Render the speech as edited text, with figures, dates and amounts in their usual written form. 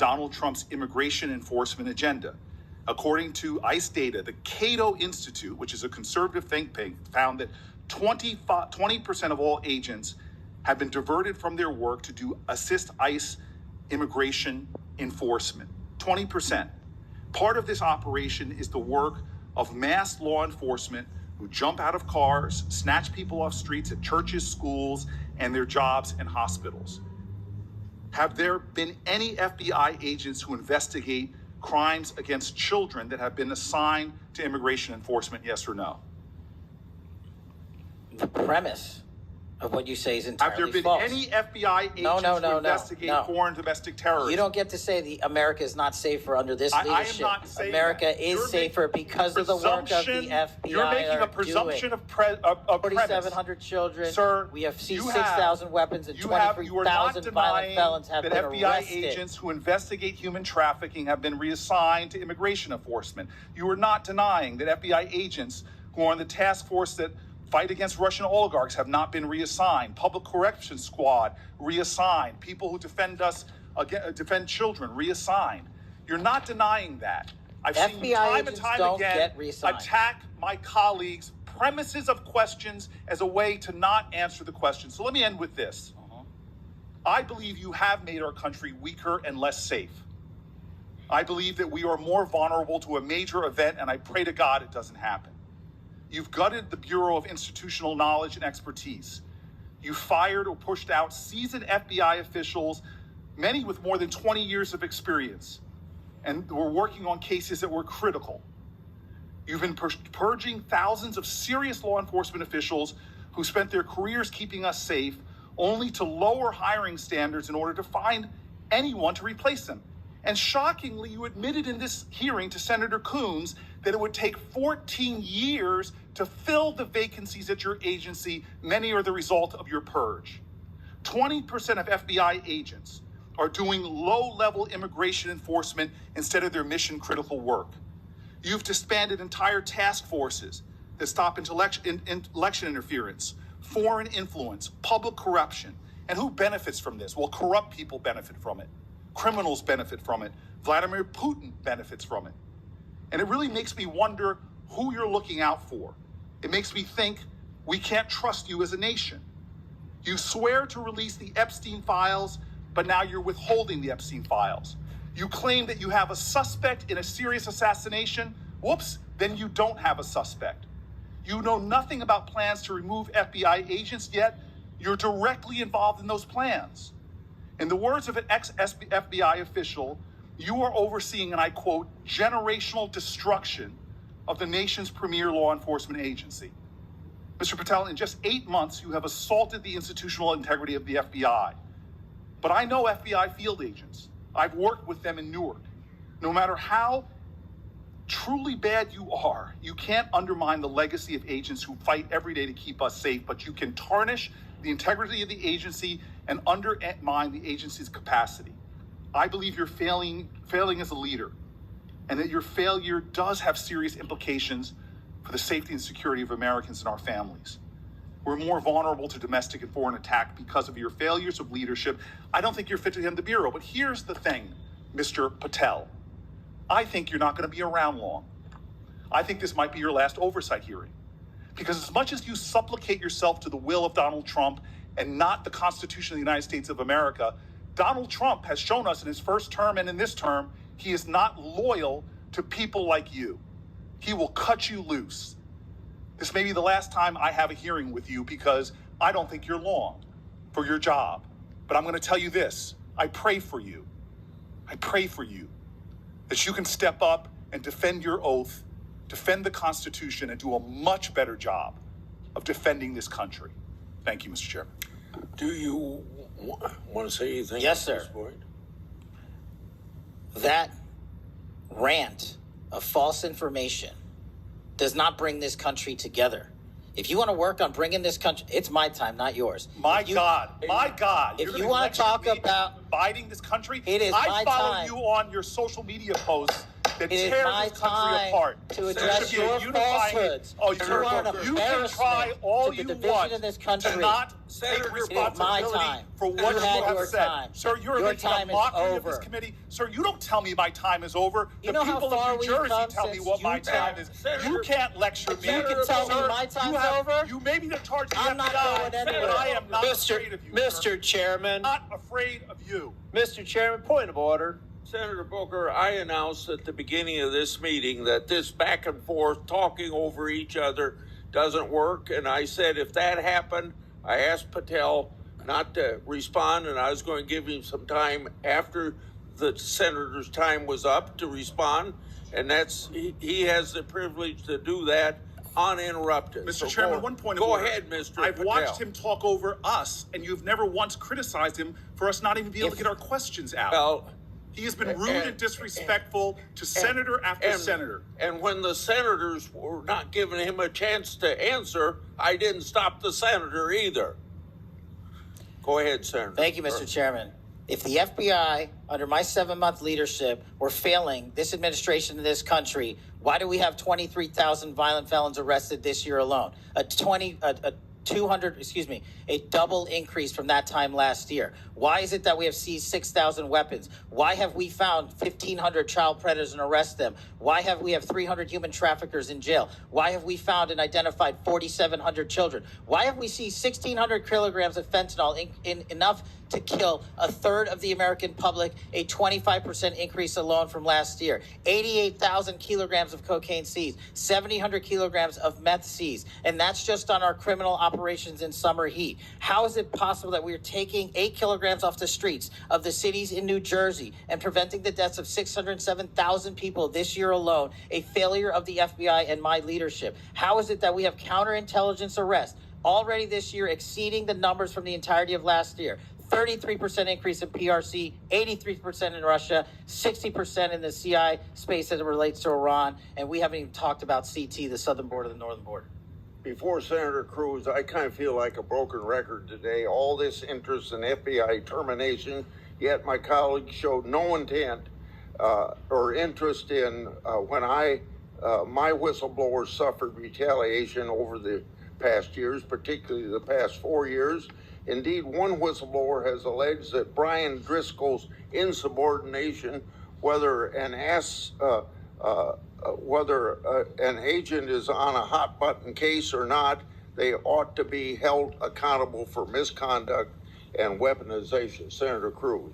Donald Trump's immigration enforcement agenda. According to ICE data, the Cato Institute, which is a conservative think tank, found that 20% of all agents have been diverted from their work to assist ICE immigration enforcement. 20%. Part of this operation is the work of mass law enforcement who jump out of cars, snatch people off streets at churches, schools, and their jobs and hospitals. Have there been any FBI agents who investigate crimes against children that have been assigned to immigration enforcement, yes or no? The premise of what you say is entirely false. Have there been any FBI agents who investigate foreign domestic terrorism? You don't get to say America is not safer under this leadership. I am not saying America that. is safer because of the work of the FBI. You're making a presumption of premise. 4,700 children. Sir, we have 6,000 weapons and 23,000 violent felons have been arrested. FBI agents who investigate human trafficking have been reassigned to immigration enforcement. You are not denying that FBI agents who are on the task force that fight against Russian oligarchs have not been reassigned. Public Corrections Squad reassigned. People who defend children reassigned. You're not denying that. I've seen you time and time again attack my colleagues' premises of questions as a way to not answer the question. So let me end with this. I believe you have made our country weaker and less safe. I believe that we are more vulnerable to a major event, and I pray to God it doesn't happen. You've gutted the Bureau of Institutional Knowledge and Expertise. You fired or pushed out seasoned FBI officials, many with more than 20 years of experience, and were working on cases that were critical. You've been purging thousands of serious law enforcement officials who spent their careers keeping us safe, only to lower hiring standards in order to find anyone to replace them. And shockingly, you admitted in this hearing to Senator Coons that it would take 14 years to fill the vacancies at your agency. Many are the result of your purge. 20% of FBI agents are doing low-level immigration enforcement instead of their mission-critical work. You've disbanded entire task forces that stop election interference, foreign influence, public corruption. And who benefits from this? Well, corrupt people benefit from it. Criminals benefit from it. Vladimir Putin benefits from it. And it really makes me wonder who you're looking out for. It makes me think we can't trust you as a nation. You swear to release the Epstein files, but now you're withholding the Epstein files. You claim that you have a suspect in a serious assassination. Whoops, then you don't have a suspect. You know nothing about plans to remove FBI agents, yet you're directly involved in those plans. In the words of an ex-FBI official, you are overseeing, and I quote, generational destruction of the nation's premier law enforcement agency. Mr. Patel, in just 8 months, you have assaulted the institutional integrity of the FBI. But I know FBI field agents. I've worked with them in Newark. No matter how truly bad you are, you can't undermine the legacy of agents who fight every day to keep us safe, but you can tarnish the integrity of the agency and undermine the agency's capacity. I believe you're failing as a leader, and that your failure does have serious implications for the safety and security of Americans and our families. We're more vulnerable to domestic and foreign attack because of your failures of leadership. I don't think you're fit to hand the Bureau, but here's the thing, Mr. Patel. I think you're not going to be around long. I think this might be your last oversight hearing. Because as much as you supplicate yourself to the will of Donald Trump and not the Constitution of the United States of America, Donald Trump has shown us in his first term and in this term, he is not loyal to people like you. He will cut you loose. This may be the last time I have a hearing with you because I don't think you're long for your job. But I'm going to tell you this. I pray for you. I pray for you that you can step up and defend your oath, defend the Constitution, and do a much better job of defending this country. Thank you, Mr. Chairman. Do you want to say anything? Yes, sir. That rant of false information does not bring this country together. If you want to work on bringing this country, it's my time, not yours. My God. If you want to talk about dividing this country, it is my I follow time. you on your social media posts that It is tears my this country time apart. to There address should be a your unifying- falsehoods. Oh, You are an you can try embarrassment all to the you division want in this country. to not Senator, take it is my responsibility time. for You what you had have your said. time. Sir, you're Your making time a is mockery of this over. committee. Sir, you don't tell me my time is over. You The know how people far of New we've Jersey come tell me since what you my tell- time is. Senator- You can't lecture me. You can tell me Sir, my time's you have- over? You may be in charge of the I'm not FBI, going anywhere. but I am not afraid of you. sir. Mr. Chairman, Not afraid of you. Mr. Chairman, point of order. Senator Booker, I announced at the beginning of this meeting that this back and forth talking over each other doesn't work. And I said if that happened, I asked Patel not to respond, and I was going to give him some time after the senator's time was up to respond. And he has the privilege to do that uninterrupted. Mr. So Chairman, one point of go order. ahead, Mr. I've Patel. watched him talk over us, and you've never once criticized him for us not even being able to get our questions out. Well, He has been rude and disrespectful to senator after senator. And when the senators were not giving him a chance to answer, I didn't stop the senator either. Go ahead, Senator. Thank you, Mr. Chairman. If the FBI, under my 7-month leadership, were failing this administration in this country, why do we have 23,000 violent felons arrested this year alone? A double increase from that time last year. Why is it that we have seized 6,000 weapons? Why have we found 1,500 child predators and arrested them? Why have we 300 human traffickers in jail? Why have we found and identified 4,700 children? Why have we seized 1,600 kilograms of fentanyl in enough to kill a third of the American public, a 25% increase alone from last year, 88,000 kilograms of cocaine seized, 7,000 kilograms of meth seized, and that's just on our criminal operations in summer heat. How is it possible that we are taking 8 kilograms off the streets of the cities in New Jersey and preventing the deaths of 607,000 people this year alone, a failure of the FBI and my leadership? How is it that we have counterintelligence arrests already this year exceeding the numbers from the entirety of last year? 33% increase in PRC, 83% in Russia, 60% in the CI space as it relates to Iran, and we haven't even talked about CT, the southern border, the northern border. Before Senator Cruz, I kind of feel like a broken record today. All this interest in FBI termination, yet my colleagues showed no intent or interest in when my whistleblowers suffered retaliation over the past years, particularly the past 4 years. Indeed, one whistleblower has alleged that Brian Driscoll's insubordination, whether an agent is on a hot button case or not, they ought to be held accountable for misconduct and weaponization. Senator Cruz.